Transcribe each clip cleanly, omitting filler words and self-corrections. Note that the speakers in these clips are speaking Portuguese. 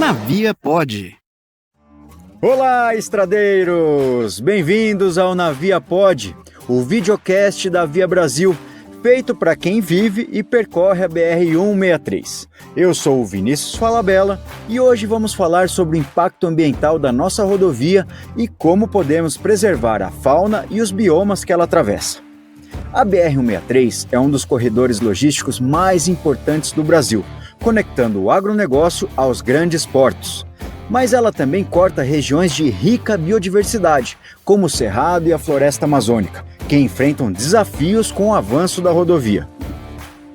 Na Via Pod. Olá, estradeiros! Bem-vindos ao Na Via Pod, o videocast da Via Brasil, feito para quem vive e percorre a BR-163. Eu sou o Vinícius Falabella e hoje vamos falar sobre o impacto ambiental da nossa rodovia e como podemos preservar a fauna e os biomas que ela atravessa. A BR-163 é um dos corredores logísticos mais importantes do Brasil, conectando o agronegócio aos grandes portos. Mas ela também corta regiões de rica biodiversidade, como o Cerrado e a Floresta Amazônica, que enfrentam desafios com o avanço da rodovia.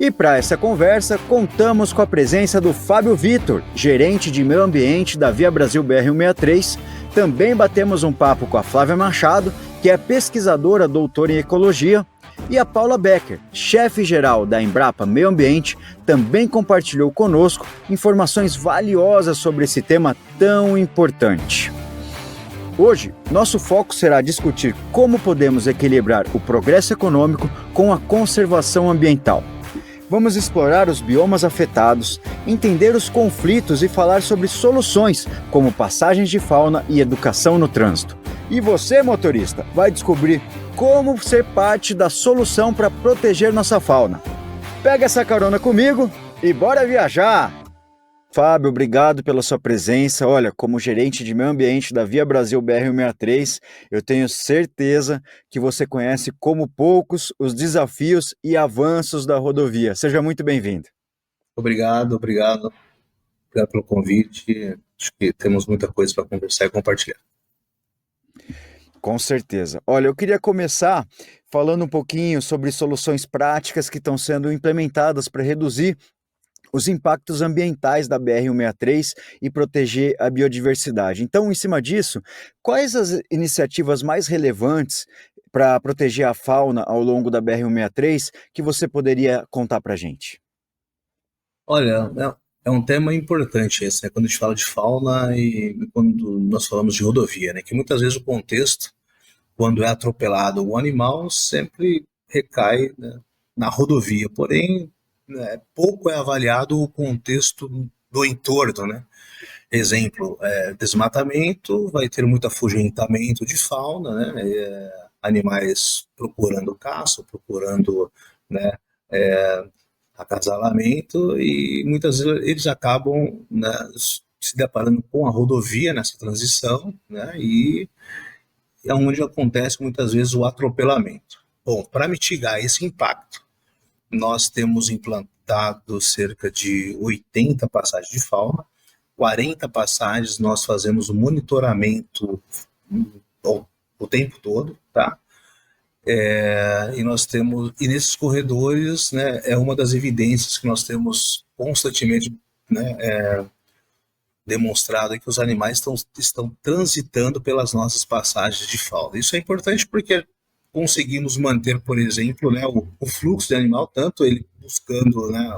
E para essa conversa, contamos com a presença do Fábio Vitor, gerente de meio ambiente da Via Brasil BR-163. Também batemos um papo com a Flávia Machado, que é pesquisadora doutora em ecologia, e a Paula Becker, chefe-geral da Embrapa Meio Ambiente, também compartilhou conosco informações valiosas sobre esse tema tão importante. Hoje, nosso foco será discutir como podemos equilibrar o progresso econômico com a conservação ambiental. Vamos explorar os biomas afetados, entender os conflitos e falar sobre soluções, como passagens de fauna e educação no trânsito. E você, motorista, vai descobrir como ser parte da solução para proteger nossa fauna. Pega essa carona comigo e bora viajar! Fábio, obrigado pela sua presença. Olha, como gerente de meio ambiente da Via Brasil BR-163, eu tenho certeza que você conhece como poucos os desafios e avanços da rodovia. Seja muito bem-vindo. Obrigado pelo convite. Acho que temos muita coisa para conversar e compartilhar. Com certeza. Olha, eu queria começar falando um pouquinho sobre soluções práticas que estão sendo implementadas para reduzir os impactos ambientais da BR-163 e proteger a biodiversidade. Então, em cima disso, quais as iniciativas mais relevantes para proteger a fauna ao longo da BR-163 que você poderia contar para a gente? Olha, é um tema importante esse, né? Quando a gente fala de fauna e quando nós falamos de rodovia, né? Que muitas vezes o contexto, quando é atropelado o animal, sempre recai, né, na rodovia. Porém, né, pouco é avaliado o contexto do entorno, né? Exemplo, desmatamento, vai ter muito afugentamento de fauna, né? Animais procurando caça, procurando, né, acasalamento, e muitas vezes eles acabam, né, se deparando com a rodovia nessa transição, né, e é onde acontece muitas vezes o atropelamento. Bom, para mitigar esse impacto, nós temos implantado cerca de 80 passagens de fauna, 40 passagens nós fazemos o monitoramento o tempo todo, tá? E nesses corredores, né, é uma das evidências que nós temos constantemente, né, demonstrado que os animais estão transitando pelas nossas passagens de fauna. Isso é importante porque conseguimos manter, por exemplo, né, o fluxo de animal, tanto ele buscando, né,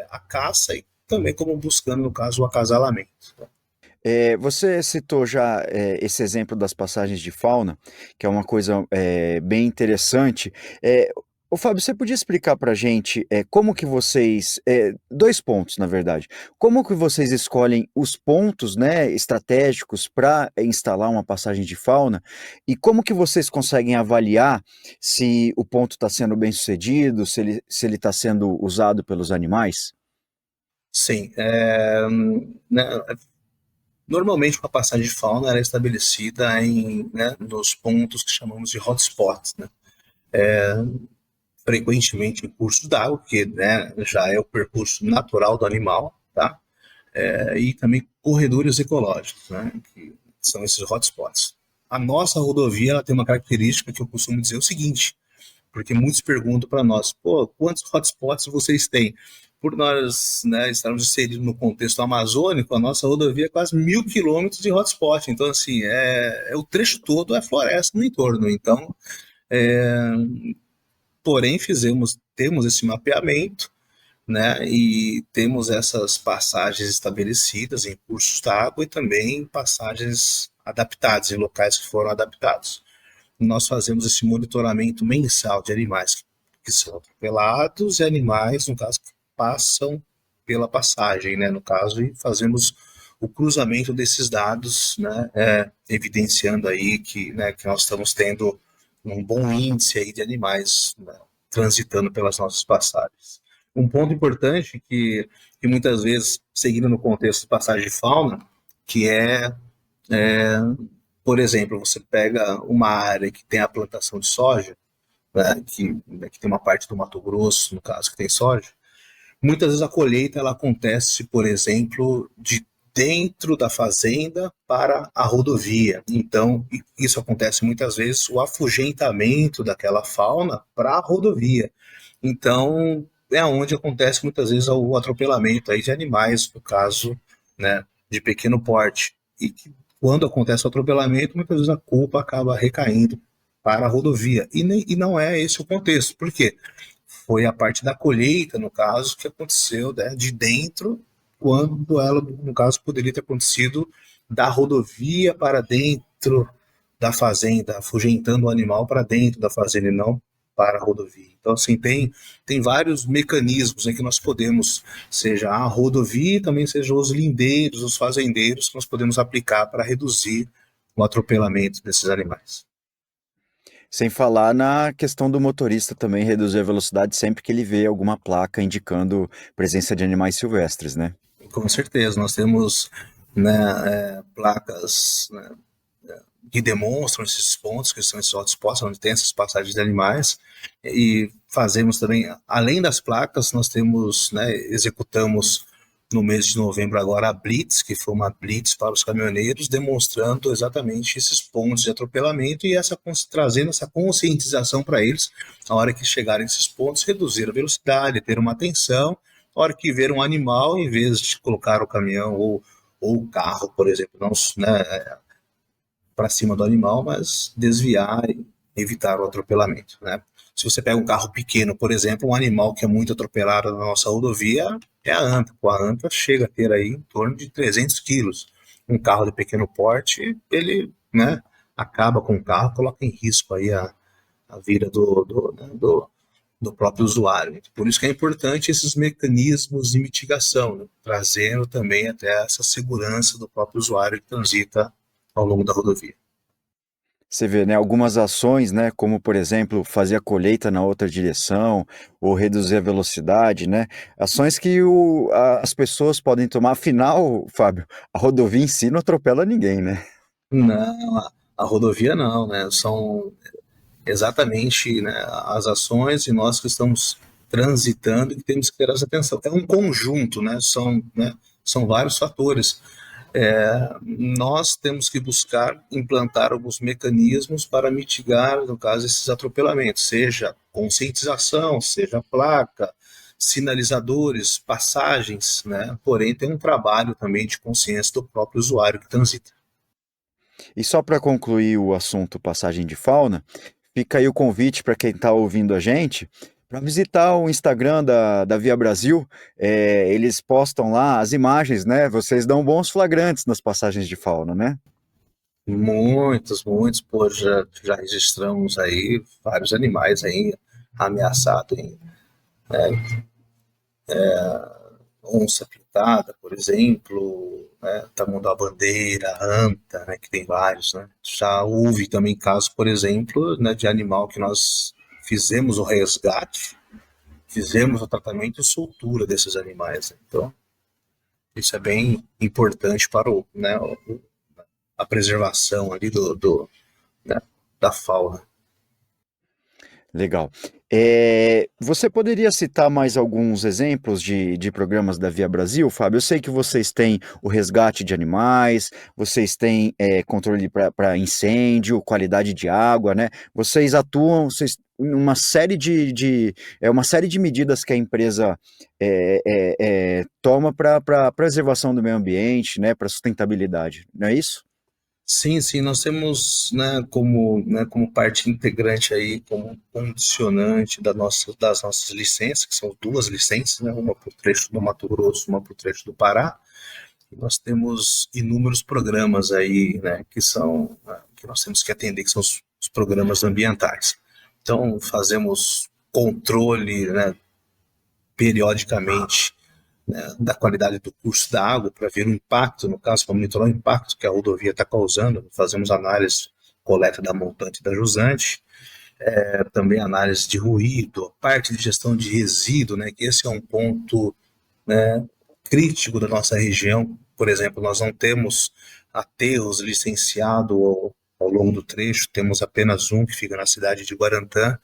a caça e também como buscando, no caso, o acasalamento. Você citou já esse exemplo das passagens de fauna, que é uma coisa bem interessante. Ô Fábio, você podia explicar para a gente como que vocês, dois pontos na verdade, como que vocês escolhem os pontos, né, estratégicos para instalar uma passagem de fauna e como que vocês conseguem avaliar se o ponto está sendo bem sucedido, se ele está sendo usado pelos animais? Sim, né, normalmente a passagem de fauna era estabelecida né, nos pontos que chamamos de hotspots, né? Frequentemente em cursos d'água, que, né, já é o percurso natural do animal, tá? E também corredores ecológicos, né, que são esses hotspots. A nossa rodovia ela tem uma característica que eu costumo dizer o seguinte, porque muitos perguntam para nós, quantos hotspots vocês têm? Por nós, né, estarmos inseridos no contexto amazônico, a nossa rodovia é quase 1.000 quilômetros de hotspot. Então, assim, o trecho todo é floresta no entorno. Então, porém, temos esse mapeamento, né, e temos essas passagens estabelecidas em cursos d'água e também passagens adaptadas, em locais que foram adaptados. Nós fazemos esse monitoramento mensal de animais que são atropelados e animais, no caso, que passam pela passagem, né, no caso, e fazemos o cruzamento desses dados, né, evidenciando aí que nós estamos tendo um bom índice aí de animais, né, transitando pelas nossas passagens. Um ponto importante que muitas vezes, seguindo no contexto de passagem de fauna, que por exemplo, você pega uma área que tem a plantação de soja, né, que tem uma parte do Mato Grosso, no caso, que tem soja. Muitas vezes a colheita ela acontece, por exemplo, de dentro da fazenda para a rodovia. Então, isso acontece muitas vezes o afugentamento daquela fauna para a rodovia. Então, é onde acontece muitas vezes o atropelamento aí de animais, no caso, né, de pequeno porte. E que, quando acontece o atropelamento, muitas vezes a culpa acaba recaindo para a rodovia. E não é esse o contexto. Por quê? Foi a parte da colheita, no caso, que aconteceu, né, de dentro, quando ela, no caso, poderia ter acontecido da rodovia para dentro da fazenda, afugentando o animal para dentro da fazenda e não para a rodovia. Então, assim, tem vários mecanismos em que nós podemos, seja a rodovia, também seja os lindeiros, os fazendeiros, que nós podemos aplicar para reduzir o atropelamento desses animais. Sem falar na questão do motorista também reduzir a velocidade sempre que ele vê alguma placa indicando presença de animais silvestres, né? Com certeza, nós temos, né, placas, né, que demonstram esses pontos, que são esses hotspots, onde tem essas passagens de animais, e fazemos também, além das placas, nós temos, né, executamos no mês de novembro agora a Blitz, que foi uma Blitz para os caminhoneiros, demonstrando exatamente esses pontos de atropelamento e trazendo essa conscientização para eles, na hora que chegarem esses pontos, reduzir a velocidade, ter uma atenção, na hora que ver um animal, em vez de colocar o caminhão ou o carro, por exemplo, não, né, para cima do animal, mas desviar e evitar o atropelamento, né? Se você pega um carro pequeno, por exemplo, um animal que é muito atropelado na nossa rodovia é a anta. A anta chega a ter aí em torno de 300 quilos. Um carro de pequeno porte, ele, né, acaba com o carro, coloca em risco aí a vida do próprio usuário. Por isso que é importante esses mecanismos de mitigação, né, trazendo também até essa segurança do próprio usuário que transita ao longo da rodovia. Você vê, né, algumas ações, né, como por exemplo, fazer a colheita na outra direção ou reduzir a velocidade, né, ações que as pessoas podem tomar. Afinal, Fábio, a rodovia em si não atropela ninguém, né? Não, a rodovia não, né? São exatamente, né, as ações e nós que estamos transitando e que temos que ter essa atenção. É um conjunto, né? São vários fatores. Nós temos que buscar implantar alguns mecanismos para mitigar, no caso, esses atropelamentos, seja conscientização, seja placa, sinalizadores, passagens, né? Porém, tem um trabalho também de consciência do próprio usuário que transita. E só para concluir o assunto passagem de fauna, fica aí o convite para quem está ouvindo a gente para visitar o Instagram da Via Brasil. Eles postam lá as imagens, né? Vocês dão bons flagrantes nas passagens de fauna, né? Muitos, pô, já registramos aí vários animais aí ameaçados, hein? Onça pintada, por exemplo, né? Tamanduá-bandeira, anta, né? Que tem vários, né? Já houve também casos, por exemplo, né? De animal que nós fizemos o resgate, fizemos o tratamento e soltura desses animais, né? Então, isso é bem importante para né, a preservação ali né, da fauna. Legal. Você poderia citar mais alguns exemplos de programas da Via Brasil, Fábio? Eu sei que vocês têm o resgate de animais, vocês têm controle para incêndio, qualidade de água, né? Vocês atuam, uma série uma série de medidas que a empresa toma para a preservação do meio ambiente, né? Para sustentabilidade, não é isso? Sim, nós temos, né, como parte integrante aí, como condicionante das nossas licenças, que são duas licenças, né, uma para o trecho do Mato Grosso, uma para o trecho do Pará, e nós temos inúmeros programas aí, né, que nós temos que atender, que são os programas ambientais. Então, fazemos controle, né, periodicamente né, da qualidade do curso da água para ver o impacto, no caso, para monitorar o impacto que a rodovia está causando. Fazemos análise, coleta da montante e da jusante, também análise de ruído, parte de gestão de resíduo, né, que esse é um ponto, né, crítico da nossa região. Por exemplo, nós não temos aterros licenciados ao longo do trecho, temos apenas um que fica na cidade de Guarantã.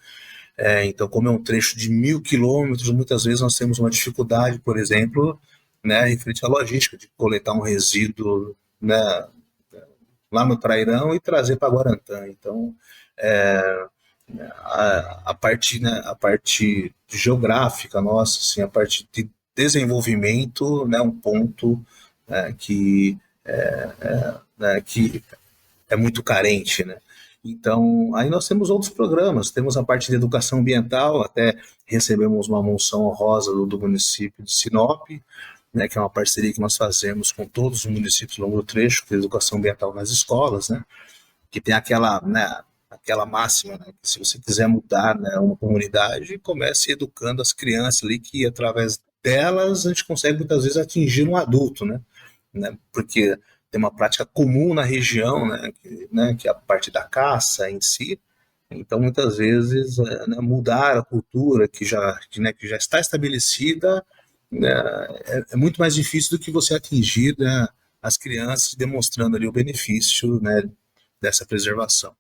Então, como é um trecho de 1.000 quilômetros, muitas vezes nós temos uma dificuldade, por exemplo, né, referente à logística, de coletar um resíduo, né, lá no Trairão e trazer para Guarantã. Então, é, a parte geográfica nossa, assim, a parte de desenvolvimento, né, um ponto, né, que é muito carente, né? Então, aí nós temos outros programas, temos a parte de educação ambiental, até recebemos uma menção honrosa do município de Sinop, né, que é uma parceria que nós fazemos com todos os municípios ao longo do trecho, que é educação ambiental nas escolas, né, que tem aquela, né, aquela máxima, né, que se você quiser mudar, né, uma comunidade, comece educando as crianças ali, que através delas a gente consegue muitas vezes atingir um adulto, né, porque tem uma prática comum na região, que é a parte da caça em si. Então, muitas vezes, né, mudar a cultura que já está estabelecida, né, é muito mais difícil do que você atingir, né, as crianças, demonstrando ali o benefício, né, dessa preservação.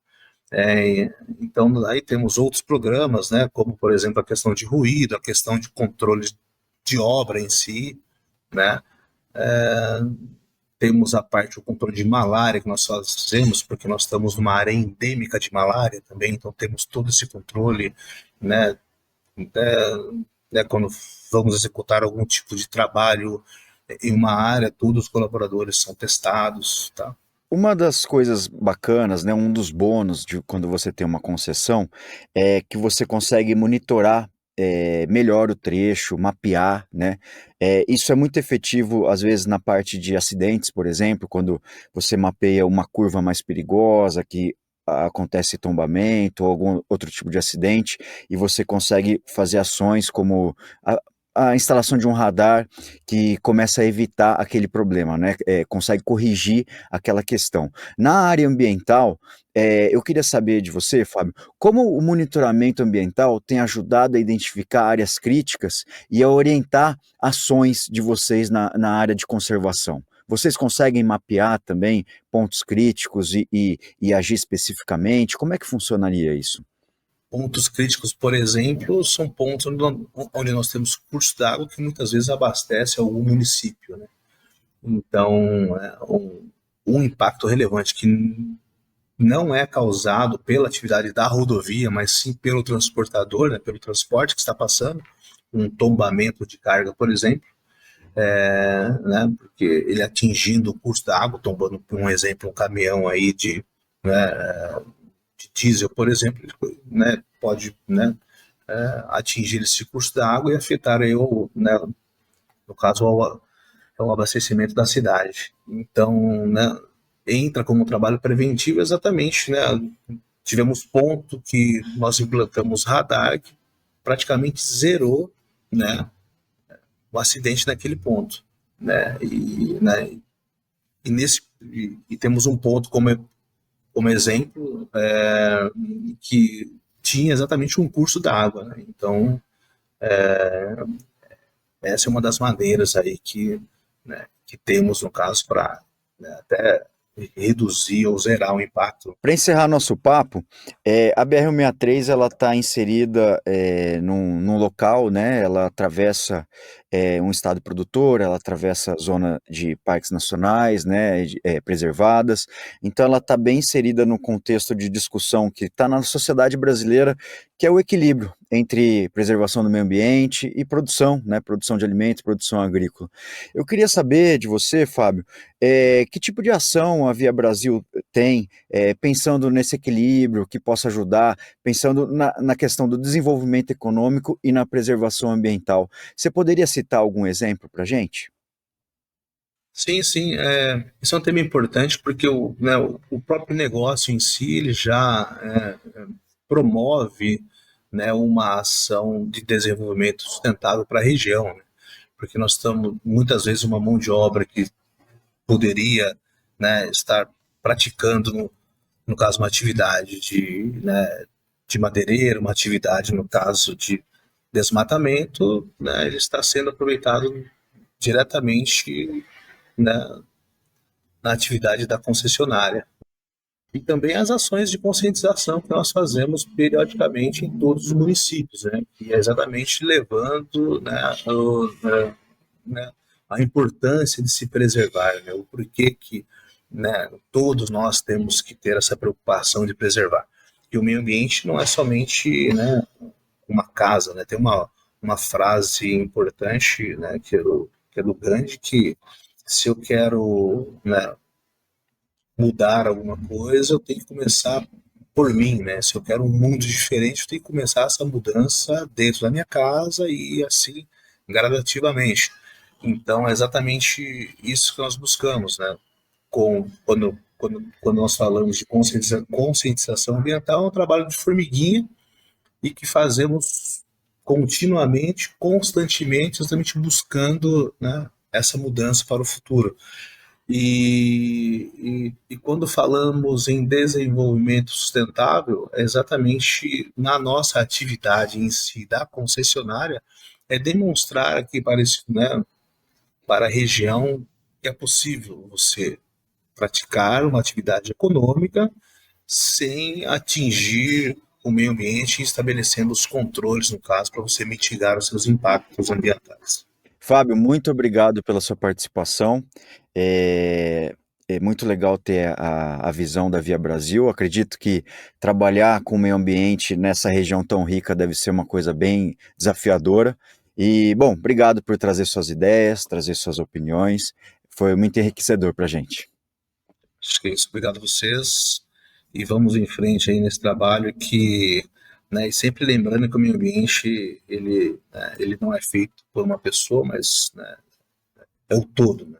Então, aí temos outros programas, né, como, por exemplo, a questão de ruído, a questão de controle de obra em si, né, temos a parte do controle de malária que nós fazemos, porque nós estamos numa área endêmica de malária também, então temos todo esse controle, né, quando vamos executar algum tipo de trabalho em uma área, todos os colaboradores são testados, tá? Uma das coisas bacanas, né, um dos bônus de quando você tem uma concessão, é que você consegue monitorar, melhor o trecho, mapear, né. Isso é muito efetivo, às vezes, na parte de acidentes, por exemplo, quando você mapeia uma curva mais perigosa, que acontece tombamento ou algum outro tipo de acidente, e você consegue fazer ações como a instalação de um radar que começa a evitar aquele problema, né, consegue corrigir aquela questão. Na área ambiental, eu queria saber de você, Fábio, como o monitoramento ambiental tem ajudado a identificar áreas críticas e a orientar ações de vocês na área de conservação? Vocês conseguem mapear também pontos críticos e agir especificamente? Como é que funcionaria isso? Pontos críticos, por exemplo, são pontos onde nós temos curso d'água que muitas vezes abastece algum município, né? Então, um impacto relevante que não é causado pela atividade da rodovia, mas sim pelo transportador, né, pelo transporte que está passando, um tombamento de carga, por exemplo, né, porque ele atingindo o curso da água, tombando, por um exemplo, um caminhão aí de diesel, por exemplo, né, pode, né, atingir esse curso da água e afetar aí né, no caso, o abastecimento da cidade. Então, né, entra como um trabalho preventivo exatamente, né, tivemos ponto que nós implantamos radar que praticamente zerou, né, o acidente naquele ponto, né, e temos um ponto como exemplo, que tinha exatamente um curso da água, né? Então, essa é uma das maneiras aí né, que temos, no caso, para, né, até reduzir ou zerar o impacto. Para encerrar nosso papo, a BR-163 ela está inserida num local, né? Ela atravessa um estado produtor, ela atravessa a zona de parques nacionais, né? Preservadas. Então ela está bem inserida no contexto de discussão que está na sociedade brasileira, que é o equilíbrio entre preservação do meio ambiente e produção, né? Produção de alimentos, produção agrícola. Eu queria saber de você, Fábio, que tipo de ação a Via Brasil tem, pensando nesse equilíbrio que possa ajudar, pensando na questão do desenvolvimento econômico e na preservação ambiental. Você poderia citar algum exemplo para a gente? Sim, sim, isso é um tema importante porque né, o próprio negócio em si ele já promove, né, uma ação de desenvolvimento sustentável para a região, né? porque nós estamos, muitas vezes, uma mão de obra que poderia, né, estar praticando, no caso, uma atividade de madeireiro, uma atividade, no caso, de desmatamento, né, ele está sendo aproveitado diretamente, né, na atividade da concessionária. E também as ações de conscientização que nós fazemos periodicamente em todos os municípios, né? E é exatamente levando, né, né, a importância de se preservar, né? O porquê que, né, todos nós temos que ter essa preocupação de preservar. E o meio ambiente não é somente, né, uma casa, né? Tem uma frase importante, né, que é do Gandhi, que se eu quero, né, mudar alguma coisa, eu tenho que começar por mim, né? Se eu quero um mundo diferente, eu tenho que começar essa mudança dentro da minha casa e assim gradativamente. Então é exatamente isso que nós buscamos, né? Quando nós falamos de conscientização ambiental, é um trabalho de formiguinha e que fazemos continuamente, constantemente, exatamente buscando, né, essa mudança para o futuro. E quando falamos em desenvolvimento sustentável, é exatamente na nossa atividade em si da concessionária, é demonstrar que para, né, para a região que é possível você praticar uma atividade econômica sem atingir o meio ambiente e estabelecendo os controles, no caso, para você mitigar os seus impactos ambientais. Fábio, muito obrigado pela sua participação. É muito legal ter a visão da Via Brasil. Acredito que trabalhar com o meio ambiente nessa região tão rica deve ser uma coisa bem desafiadora. E, bom, obrigado por trazer suas ideias, trazer suas opiniões. Foi muito enriquecedor para a gente. Acho que é isso. Obrigado a vocês. E vamos em frente aí nesse trabalho que, né, e sempre lembrando que o meio ambiente, ele não é feito por uma pessoa, mas, né, é o todo, né?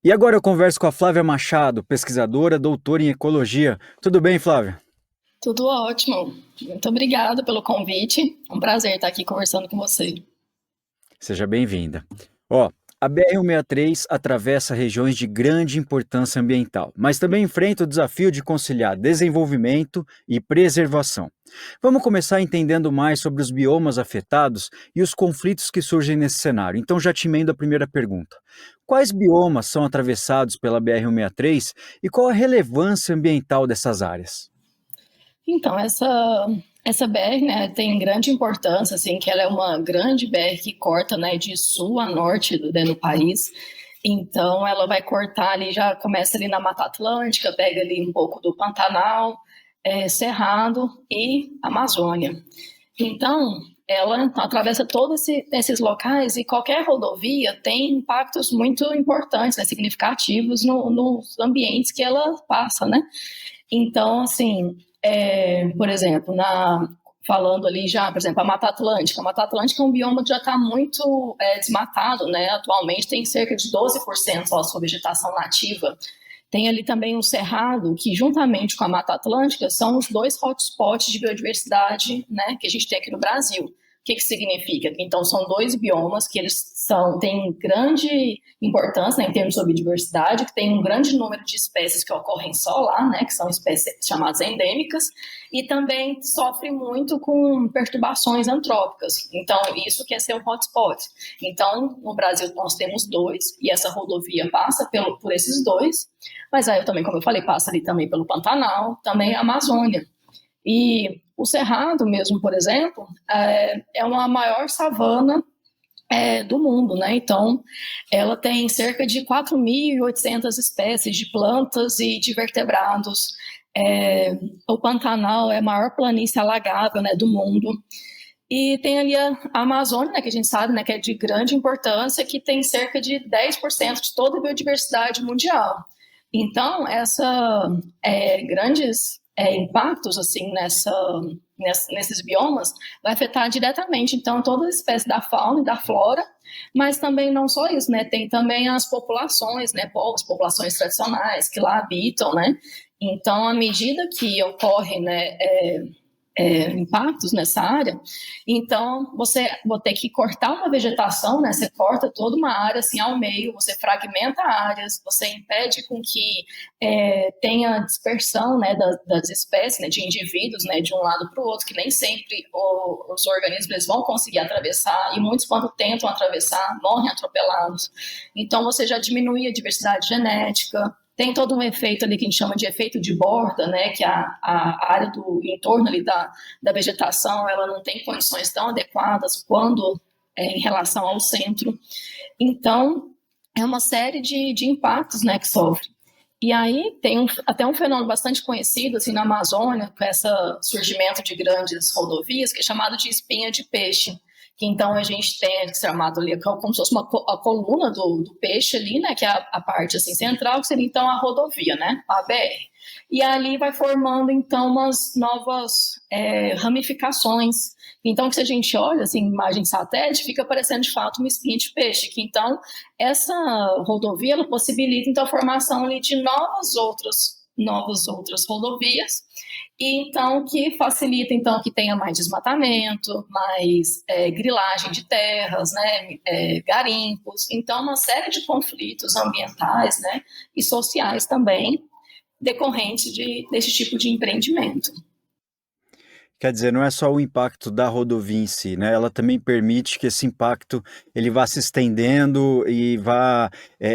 E agora eu converso com a Flávia Machado, pesquisadora, doutora em ecologia. Tudo bem, Flávia? Tudo ótimo. Muito obrigada pelo convite. É um prazer estar aqui conversando com você. Seja bem-vinda. Ó, a BR-163 atravessa regiões de grande importância ambiental, mas também enfrenta o desafio de conciliar desenvolvimento e preservação. Vamos começar entendendo mais sobre os biomas afetados e os conflitos que surgem nesse cenário. Então já te emendo a primeira pergunta. Quais biomas são atravessados pela BR-163 e qual a relevância ambiental dessas áreas? Então, essa BR, né, tem grande importância, assim, que ela é uma grande BR que corta, né, de sul a norte do país. Então, ela vai cortar ali, já começa ali na Mata Atlântica, pega ali um pouco do Pantanal, Cerrado e Amazônia. Então, ela atravessa todos esses locais e qualquer rodovia tem impactos muito importantes, né, significativos nos ambientes que ela passa, né? Então, assim, por exemplo, falando ali já, por exemplo, a Mata Atlântica. A Mata Atlântica é um bioma que já está muito desmatado, né? Atualmente tem cerca de 12% só da sua vegetação nativa. Tem ali também o Cerrado, que juntamente com a Mata Atlântica são os dois hotspots de biodiversidade, né, que a gente tem aqui no Brasil. O que significa? Então, são dois biomas que eles têm grande importância, né, em termos de biodiversidade, que tem um grande número de espécies que ocorrem só lá, né, que são espécies chamadas endêmicas, e também sofre muito com perturbações antrópicas. Então, isso quer ser um hotspot. Então, no Brasil, nós temos dois, e essa rodovia passa por esses dois, mas aí, também, como eu falei, passa ali também pelo Pantanal, também a Amazônia. E o Cerrado mesmo, por exemplo, é uma maior savana do mundo, né? Então, ela tem cerca de 4.800 espécies de plantas e de vertebrados. O Pantanal é a maior planície alagável, né, do mundo. E tem ali a Amazônia, né, que a gente sabe, né, que é de grande importância, que tem cerca de 10% de toda a biodiversidade mundial. Então, grandes impactos assim nesses biomas vai afetar diretamente, então, toda a espécie da fauna e da flora, mas também não só isso, né? Tem também as populações, né? Povos, populações tradicionais que lá habitam, né? Então, à medida que ocorre, né, impactos nessa área, então você vai ter que cortar uma vegetação, né? Você corta toda uma área assim ao meio, você fragmenta áreas, você impede com que tenha dispersão, né, das espécies, né, de indivíduos, né, de um lado para o outro, que nem sempre os organismos eles vão conseguir atravessar, e muitos, quando tentam atravessar, morrem atropelados. Então você já diminui a diversidade genética. Tem todo um efeito ali que a gente chama de efeito de borda, né, que a área do entorno ali da vegetação, ela não tem condições tão adequadas quando em relação ao centro. Então, é uma série de impactos, né, que sofre. E aí tem até um fenômeno bastante conhecido assim, na Amazônia, com esse surgimento de grandes rodovias, que é chamado de espinha de peixe. Que então a gente tem chamado ali como se fosse a coluna do peixe ali, né, que é a parte assim, central, que seria então a rodovia, né, a BR. E ali vai formando então umas novas ramificações. Então, que se a gente olha assim, imagem satélite, fica parecendo de fato uma espinha de peixe. Que então essa rodovia ela possibilita então a formação ali de novas outras rodovias. E então que facilita então que tenha mais desmatamento, mais grilagem de terras, né, garimpos, então uma série de conflitos ambientais, né, e sociais também decorrentes desse tipo de empreendimento. Quer dizer, não é só o impacto da rodovia em si, né? Ela também permite que esse impacto ele vá se estendendo e vá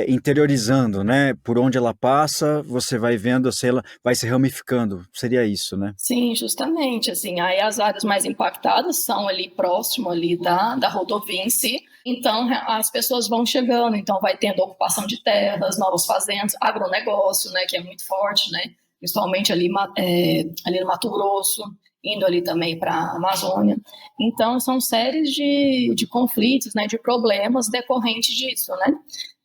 interiorizando, né? Por onde ela passa, você vai vendo, assim, ela vai se ramificando. Seria isso, né? Sim, justamente, assim, aí as áreas mais impactadas são ali próximo ali da rodovia em si, então as pessoas vão chegando, então vai tendo ocupação de terras, novas fazendas, agronegócio, né, que é muito forte, né, principalmente ali no Mato Grosso, indo ali também para a Amazônia. Então, são séries de conflitos, né, de problemas decorrentes disso, né?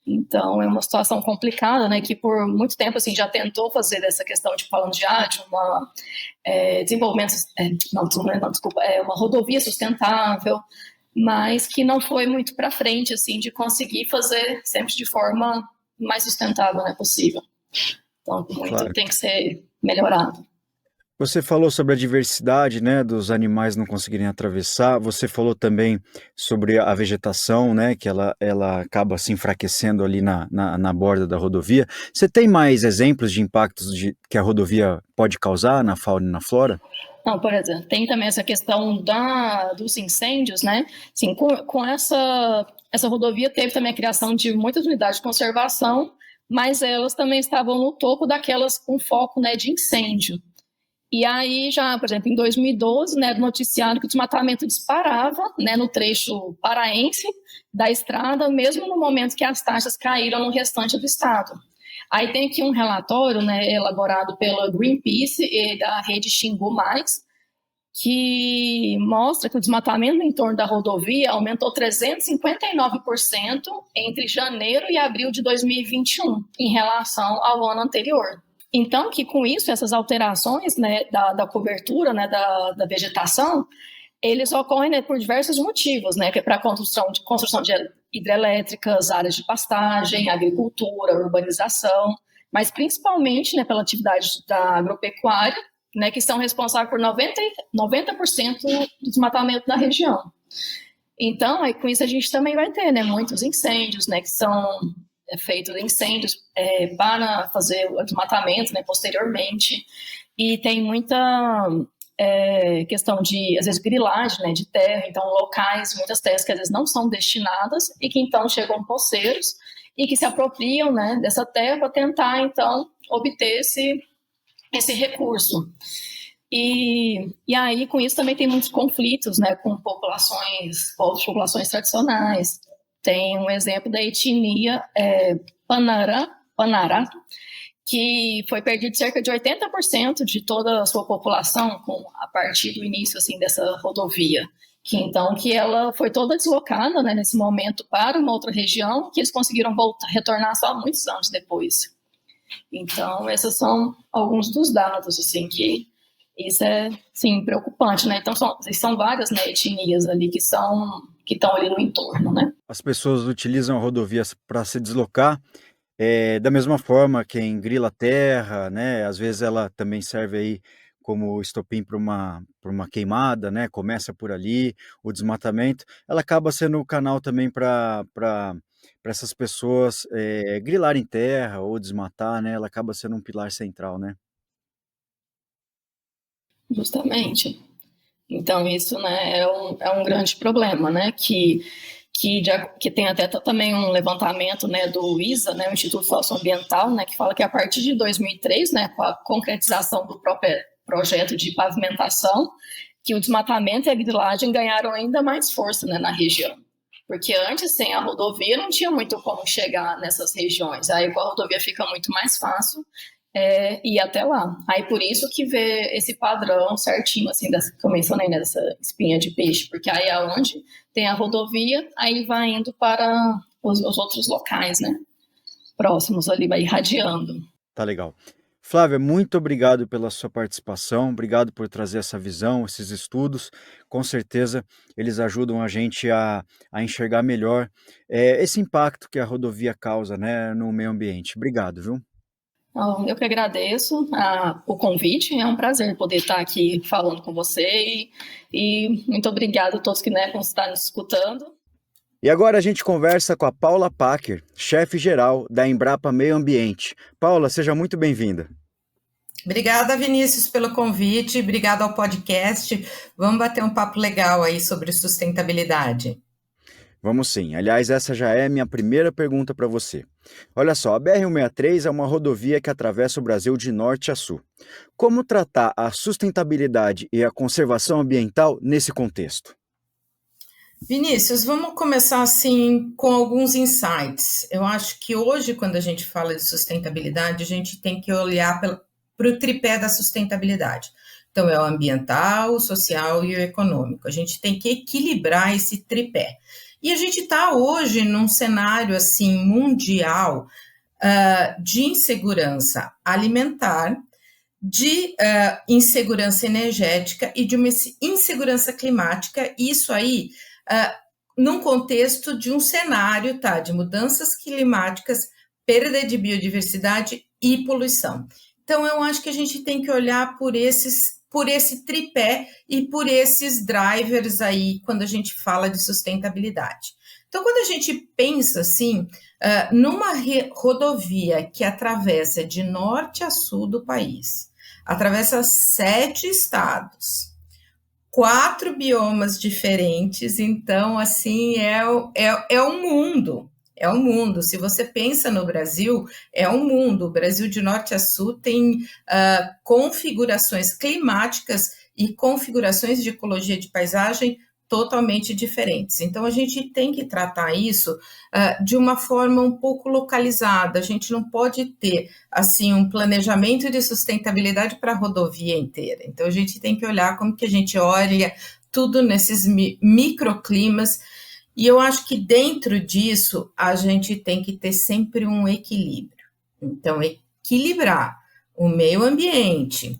Então, é uma situação complicada, né, que por muito tempo, assim, já tentou fazer dessa questão de falando de uma desenvolvimento, uma rodovia sustentável, mas que não foi muito para frente, assim, de conseguir fazer sempre de forma mais sustentável, né, possível. Então, muito Claro. tem que ser melhorado. Você falou sobre a diversidade, né, dos animais não conseguirem atravessar. Você falou também sobre a vegetação, né, que ela acaba se enfraquecendo ali na borda da rodovia. Você tem mais exemplos de impactos que a rodovia pode causar na fauna e na flora? Não, por exemplo, tem também essa questão dos incêndios, né? Assim, com essa rodovia teve também a criação de muitas unidades de conservação, mas elas também estavam no topo daquelas com foco, né, de incêndio. E aí já, por exemplo, em 2012, né, noticiado que o desmatamento disparava, né, no trecho paraense da estrada, mesmo no momento que as taxas caíram no restante do estado. Aí tem aqui um relatório, né, elaborado pela Greenpeace e da rede Xingu Mais, que mostra que o desmatamento no entorno da rodovia aumentou 359% entre janeiro e abril de 2021, em relação ao ano anterior. Então, que com isso, essas alterações, né, da cobertura, né, da vegetação, eles ocorrem, né, por diversos motivos, né, que é para a construção de hidrelétricas, áreas de pastagem, agricultura, urbanização, mas principalmente, né, pela atividade da agropecuária, né, que são responsáveis por 90% do desmatamento da região. Então, aí, com isso a gente também vai ter, né, muitos incêndios, né, que são feitos incêndios para fazer o desmatamento, né, posteriormente, e tem muita questão de, às vezes, grilagem, né, de terra, então locais, muitas terras que às vezes não são destinadas e que então chegam poceiros e que se apropriam, né, dessa terra para tentar então obter esse recurso. E aí, com isso, também tem muitos conflitos, né, com populações tradicionais. Tem um exemplo da etnia Panará, que foi perdido cerca de 80% de toda a sua população a partir do início assim, dessa rodovia. Que ela foi toda deslocada, né, nesse momento para uma outra região, que eles conseguiram retornar só muitos anos depois. Então, esses são alguns dos dados, assim, que isso é, sim, preocupante, né? Então, são várias, né, etnias ali que estão ali no entorno, né? As pessoas utilizam a rodovia para se deslocar, da mesma forma quem grila terra, né? Às vezes ela também serve aí como estopim para uma queimada, né? Começa por ali, o desmatamento, ela acaba sendo o canal também para essas pessoas grilarem terra ou desmatar, né? Ela acaba sendo um pilar central, né? Justamente. Então, isso, né, é um grande problema, né, que tem até também um levantamento, né, do ISA, né, o Instituto Socioambiental, né, que fala que a partir de 2003, né, com a concretização do próprio projeto de pavimentação, que o desmatamento e a grilagem ganharam ainda mais força, né, na região. Porque antes, sem a rodovia, não tinha muito como chegar nessas regiões. Aí, com a rodovia, fica muito mais fácil ir até lá. Aí, por isso que vê esse padrão certinho, assim, que eu mencionei, né, dessa espinha de peixe. Porque aí, aonde tem a rodovia, aí vai indo para os outros locais, né, próximos ali, vai irradiando. Tá legal. Flávia, muito obrigado pela sua participação, obrigado por trazer essa visão, esses estudos. Com certeza eles ajudam a gente a enxergar melhor esse impacto que a rodovia causa, né, no meio ambiente. Obrigado, viu? Então, eu que agradeço o convite, é um prazer poder estar aqui falando com você e muito obrigado a todos que, né, estão nos escutando. E agora a gente conversa com a Paula Packer, chefe-geral da Embrapa Meio Ambiente. Paula, seja muito bem-vinda. Obrigada, Vinícius, pelo convite, obrigada ao podcast. Vamos bater um papo legal aí sobre sustentabilidade. Vamos sim. Aliás, essa já é a minha primeira pergunta para você. Olha só, a BR-163 é uma rodovia que atravessa o Brasil de norte a sul. Como tratar a sustentabilidade e a conservação ambiental nesse contexto? Vinícius, vamos começar assim com alguns insights. Eu acho que hoje, quando a gente fala de sustentabilidade, a gente tem que olhar para o tripé da sustentabilidade. Então, é o ambiental, o social e o econômico. A gente tem que equilibrar esse tripé. E a gente está hoje num cenário assim mundial de insegurança alimentar, de insegurança energética e de uma insegurança climática. Isso aí num contexto de um cenário de mudanças climáticas, perda de biodiversidade e poluição. Então, eu acho que a gente tem que olhar por esse tripé e por esses drivers aí, quando a gente fala de sustentabilidade. Então, quando a gente pensa assim, numa rodovia que atravessa de norte a sul do país, atravessa 7 estados, 4 biomas diferentes, então, assim, é um mundo. É um mundo. Se você pensa no Brasil, é um mundo. O Brasil de norte a sul tem configurações climáticas e configurações de ecologia de paisagem totalmente diferentes. Então, a gente tem que tratar isso de uma forma um pouco localizada. A gente não pode ter, assim, um planejamento de sustentabilidade para a rodovia inteira. Então, a gente tem que olhar como que a gente olha tudo nesses microclimas. E eu acho que dentro disso, a gente tem que ter sempre um equilíbrio. Então, equilibrar o meio ambiente,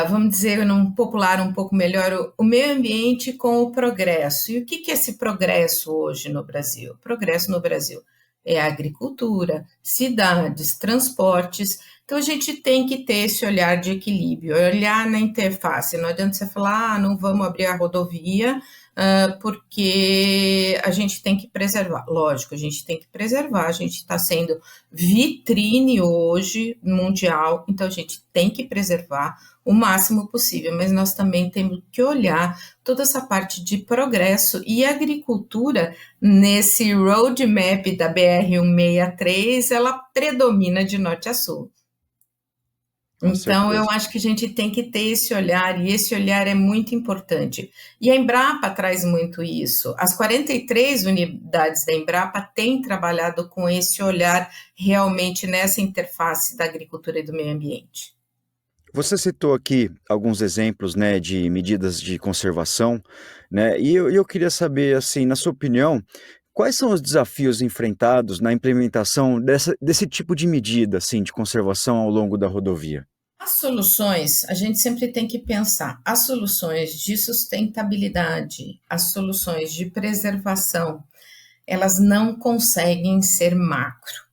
vamos dizer, num popular um pouco melhor, o meio ambiente com o progresso. E o que é esse progresso hoje no Brasil? O progresso no Brasil é a agricultura, cidades, transportes. Então, a gente tem que ter esse olhar de equilíbrio, olhar na interface. Não adianta você falar, não vamos abrir a rodovia, porque a gente tem que preservar. Lógico, a gente tem que preservar, a gente está sendo vitrine hoje mundial, então a gente tem que preservar o máximo possível, mas nós também temos que olhar toda essa parte de progresso e agricultura nesse roadmap da BR-163, ela predomina de norte a sul. Então, eu acho que a gente tem que ter esse olhar, e esse olhar é muito importante. E a Embrapa traz muito isso. As 43 unidades da Embrapa têm trabalhado com esse olhar realmente nessa interface da agricultura e do meio ambiente. Você citou aqui alguns exemplos, né, de medidas de conservação, né, e eu queria saber, assim, na sua opinião, quais são os desafios enfrentados na implementação desse tipo de medida, assim, de conservação ao longo da rodovia? As soluções, a gente sempre tem que pensar, as soluções de sustentabilidade, as soluções de preservação, elas não conseguem ser macro,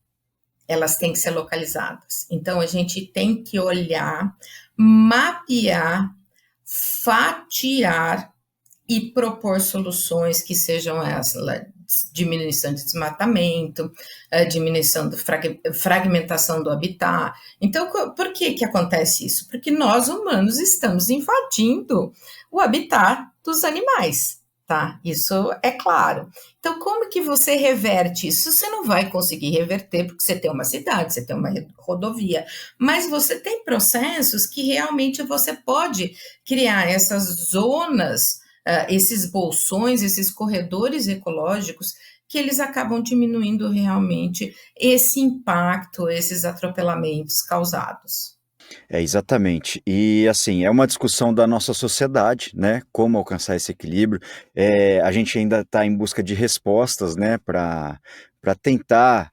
elas têm que ser localizadas. Então, a gente tem que olhar mapear, fatiar e propor soluções que sejam as diminuição de desmatamento, diminuição da fragmentação do habitat. Então, por que acontece isso? Porque nós, humanos, estamos invadindo o habitat dos animais, tá? Isso é claro. Então, como que você reverte isso? Você não vai conseguir reverter, porque você tem uma cidade, você tem uma rodovia, mas você tem processos que realmente você pode criar essas zonas, esses bolsões, esses corredores ecológicos, que eles acabam diminuindo realmente esse impacto, esses atropelamentos causados. Exatamente. E assim, é uma discussão da nossa sociedade, né? Como alcançar esse equilíbrio. A gente ainda está em busca de respostas, né? Para tentar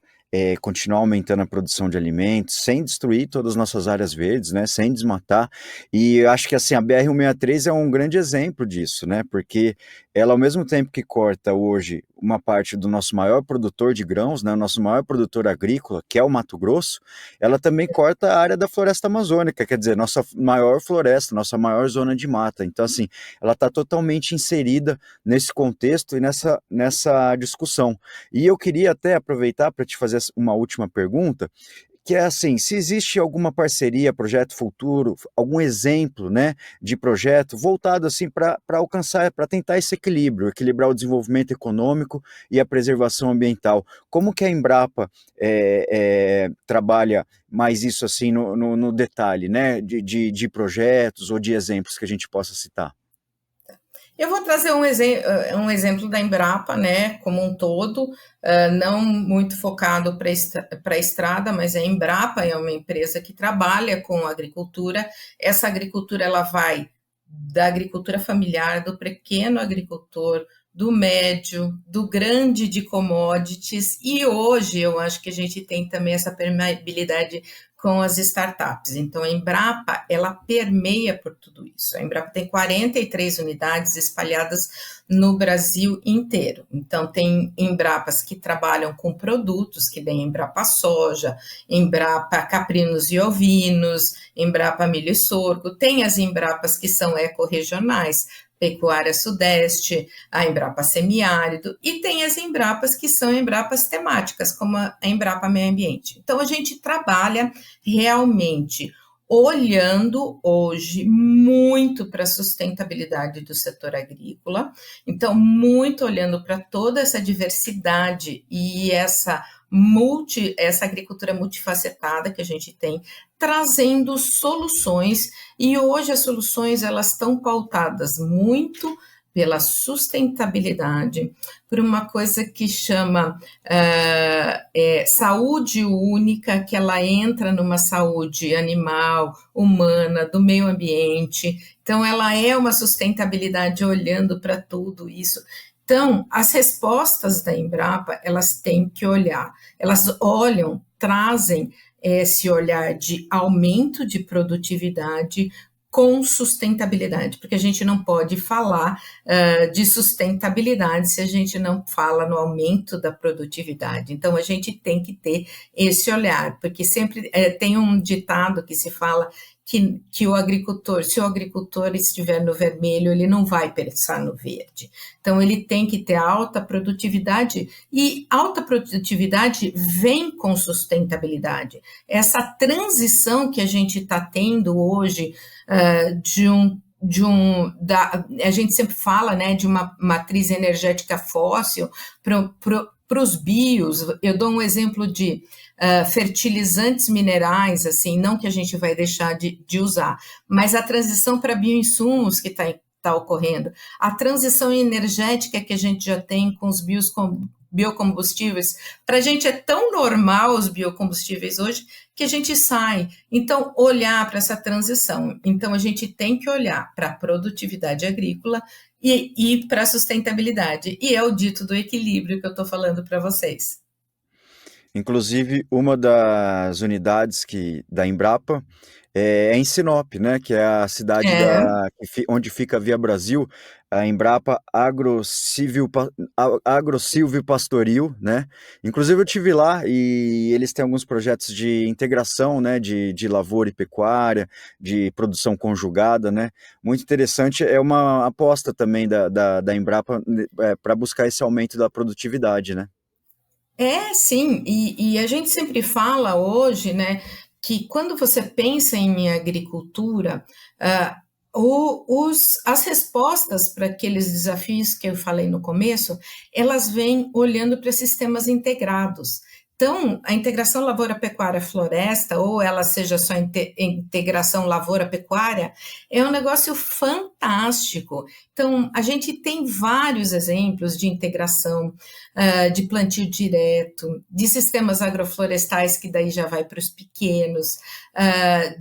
continuar aumentando a produção de alimentos, sem destruir todas as nossas áreas verdes, né? Sem desmatar. E eu acho que assim, a BR-163 é um grande exemplo disso, né? Porque ela, ao mesmo tempo que corta hoje uma parte do nosso maior produtor de grãos, né? O nosso maior produtor agrícola, que é o Mato Grosso, ela também corta a área da floresta amazônica, quer dizer, nossa maior floresta, nossa maior zona de mata. Então, assim, ela está totalmente inserida nesse contexto e nessa discussão. E eu queria até aproveitar para te fazer uma última pergunta, que é assim, se existe alguma parceria, projeto futuro, algum exemplo, né, de projeto voltado assim para alcançar, para tentar esse equilíbrio, equilibrar o desenvolvimento econômico e a preservação ambiental. Como que a Embrapa trabalha mais isso assim no detalhe, né, de projetos ou de exemplos que a gente possa citar? Eu vou trazer um exemplo da Embrapa, né, como um todo, não muito focado para a estrada, mas a Embrapa é uma empresa que trabalha com agricultura. Essa agricultura ela vai da agricultura familiar, do pequeno agricultor, do médio, do grande de commodities, e hoje eu acho que a gente tem também essa permeabilidade com as startups. Então, a Embrapa, ela permeia por tudo isso. A Embrapa tem 43 unidades espalhadas no Brasil inteiro. Então, tem Embrapas que trabalham com produtos, que tem Embrapa Soja, Embrapa Caprinos e Ovinos, Embrapa Milho e Sorgo, tem as Embrapas que são ecorregionais, Pecuária Sudeste, a Embrapa Semiárido, e tem as Embrapas que são Embrapas temáticas, como a Embrapa Meio Ambiente. Então, a gente trabalha realmente olhando hoje muito para a sustentabilidade do setor agrícola, então, muito olhando para toda essa diversidade e essa agricultura multifacetada que a gente tem, trazendo soluções, e hoje as soluções elas estão pautadas muito pela sustentabilidade, por uma coisa que chama saúde única, que ela entra numa saúde animal, humana, do meio ambiente. Então, ela é uma sustentabilidade olhando para tudo isso. Então, as respostas da Embrapa, elas têm que olhar, elas olham, trazem esse olhar de aumento de produtividade com sustentabilidade, porque a gente não pode falar de sustentabilidade se a gente não fala no aumento da produtividade. Então, a gente tem que ter esse olhar, porque sempre tem um ditado que se fala que o agricultor, se o agricultor estiver no vermelho, ele não vai pensar no verde. Então, ele tem que ter alta produtividade, e alta produtividade vem com sustentabilidade. Essa transição que a gente está tendo hoje a gente sempre fala, né, de uma matriz energética fóssil para os bios. Eu dou um exemplo de fertilizantes minerais, assim, não que a gente vai deixar de usar, mas a transição para bioinsumos que está ocorrendo, a transição energética que a gente já tem com os biocombustíveis. Para a gente é tão normal os biocombustíveis hoje que a gente sai. Então, olhar para essa transição. Então, a gente tem que olhar para a produtividade agrícola e para a sustentabilidade. E é o dito do equilíbrio que eu estou falando para vocês. Inclusive, uma das unidades da Embrapa é em Sinop, né? Que é a cidade onde fica a Via Brasil, a Embrapa Agrosilvio-Pastoril, né? Inclusive eu estive lá e eles têm alguns projetos de integração, né? De lavoura e pecuária, de produção conjugada, né? Muito interessante, é uma aposta também da Embrapa para buscar esse aumento da produtividade, né? Sim, e a gente sempre fala hoje, né, que quando você pensa em agricultura, as respostas para aqueles desafios que eu falei no começo, elas vêm olhando para sistemas integrados. Então, a integração lavoura-pecuária-floresta, ou ela seja só integração lavoura-pecuária, é um negócio fantástico. Então, a gente tem vários exemplos de integração, de plantio direto, de sistemas agroflorestais, que daí já vai para os pequenos,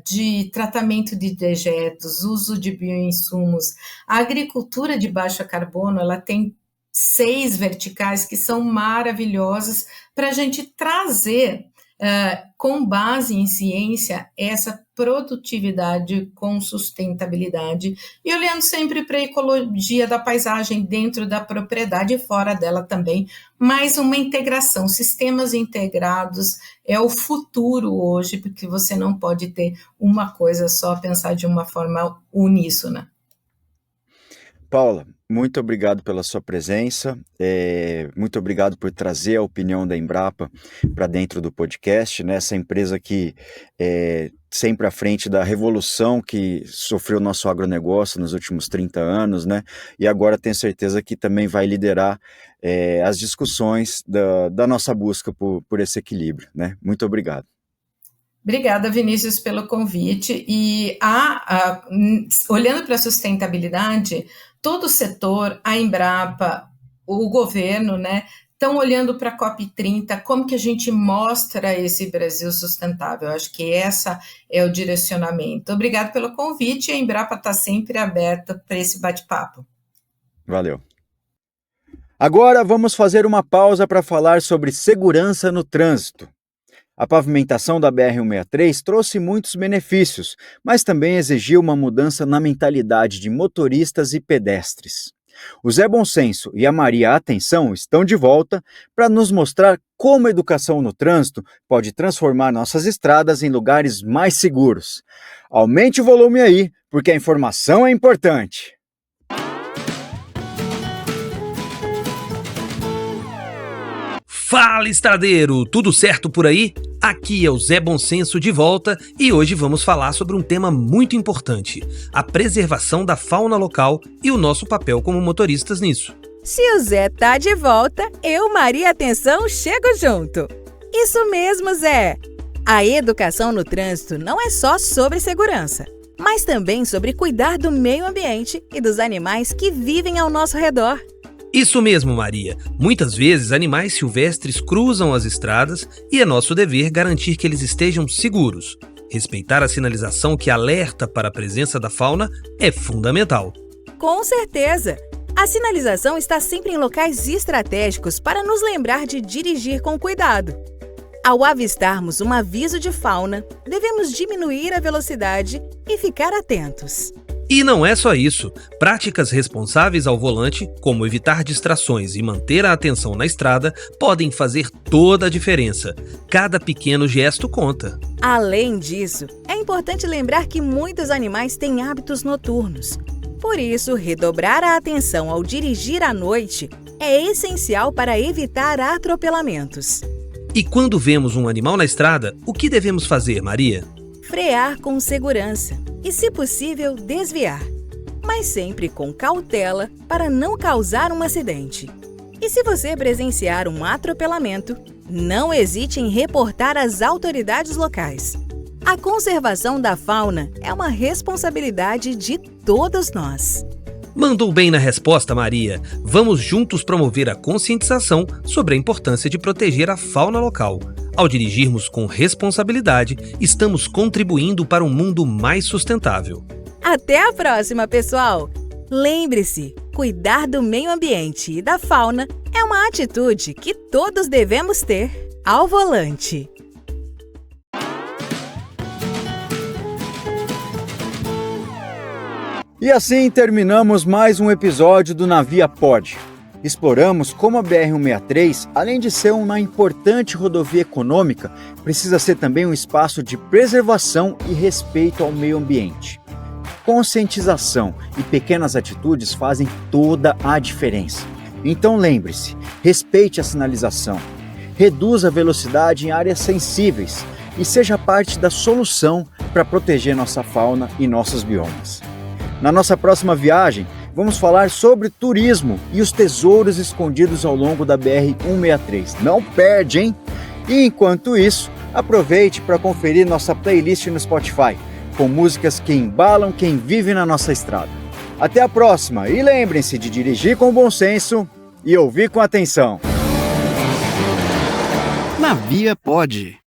de tratamento de dejetos, uso de bioinsumos. A agricultura de baixo carbono, ela tem 6 verticais que são maravilhosas para a gente trazer, com base em ciência, essa produtividade com sustentabilidade e olhando sempre para a ecologia da paisagem dentro da propriedade e fora dela também, mas uma integração, sistemas integrados é o futuro hoje, porque você não pode ter uma coisa só, pensar de uma forma uníssona. Paula, muito obrigado pela sua presença, muito obrigado por trazer a opinião da Embrapa para dentro do podcast, né? Essa empresa que é sempre à frente da revolução que sofreu o nosso agronegócio nos últimos 30 anos, né? E agora tenho certeza que também vai liderar as discussões da nossa busca por esse equilíbrio, né? Muito obrigado. Obrigada, Vinícius, pelo convite. E olhando para a sustentabilidade, todo o setor, a Embrapa, o governo, né, estão olhando para a COP30, como que a gente mostra esse Brasil sustentável. Eu acho que esse é o direcionamento. Obrigado pelo convite, a Embrapa está sempre aberta para esse bate-papo. Valeu. Agora vamos fazer uma pausa para falar sobre segurança no trânsito. A pavimentação da BR-163 trouxe muitos benefícios, mas também exigiu uma mudança na mentalidade de motoristas e pedestres. O Zé Bom Senso e a Maria Atenção estão de volta para nos mostrar como a educação no trânsito pode transformar nossas estradas em lugares mais seguros. Aumente o volume aí, porque a informação é importante. Fala, estradeiro! Tudo certo por aí? Aqui é o Zé Bom Senso de volta e hoje vamos falar sobre um tema muito importante, a preservação da fauna local e o nosso papel como motoristas nisso. Se o Zé tá de volta, eu, Maria Atenção, chego junto. Isso mesmo, Zé! A educação no trânsito não é só sobre segurança, mas também sobre cuidar do meio ambiente e dos animais que vivem ao nosso redor. Isso mesmo, Maria. Muitas vezes animais silvestres cruzam as estradas e é nosso dever garantir que eles estejam seguros. Respeitar a sinalização que alerta para a presença da fauna é fundamental. Com certeza! A sinalização está sempre em locais estratégicos para nos lembrar de dirigir com cuidado. Ao avistarmos um aviso de fauna, devemos diminuir a velocidade e ficar atentos. E não é só isso. Práticas responsáveis ao volante, como evitar distrações e manter a atenção na estrada, podem fazer toda a diferença. Cada pequeno gesto conta. Além disso, é importante lembrar que muitos animais têm hábitos noturnos. Por isso, redobrar a atenção ao dirigir à noite é essencial para evitar atropelamentos. E quando vemos um animal na estrada, o que devemos fazer, Maria? Frear com segurança e, se possível, desviar, mas sempre com cautela para não causar um acidente. E se você presenciar um atropelamento, não hesite em reportar às autoridades locais. A conservação da fauna é uma responsabilidade de todos nós. Mandou bem na resposta, Maria. Vamos juntos promover a conscientização sobre a importância de proteger a fauna local. Ao dirigirmos com responsabilidade, estamos contribuindo para um mundo mais sustentável. Até a próxima, pessoal! Lembre-se, cuidar do meio ambiente e da fauna é uma atitude que todos devemos ter. ao volante. E assim terminamos mais um episódio do Na Via Pod. Exploramos como a BR-163, além de ser uma importante rodovia econômica, precisa ser também um espaço de preservação e respeito ao meio ambiente. Conscientização e pequenas atitudes fazem toda a diferença. Então lembre-se, respeite a sinalização, reduza a velocidade em áreas sensíveis e seja parte da solução para proteger nossa fauna e nossos biomas. Na nossa próxima viagem, vamos falar sobre turismo e os tesouros escondidos ao longo da BR-163. Não perde, hein? E enquanto isso, aproveite para conferir nossa playlist no Spotify, com músicas que embalam quem vive na nossa estrada. Até a próxima e lembrem-se de dirigir com bom senso e ouvir com atenção. Na Via Pod.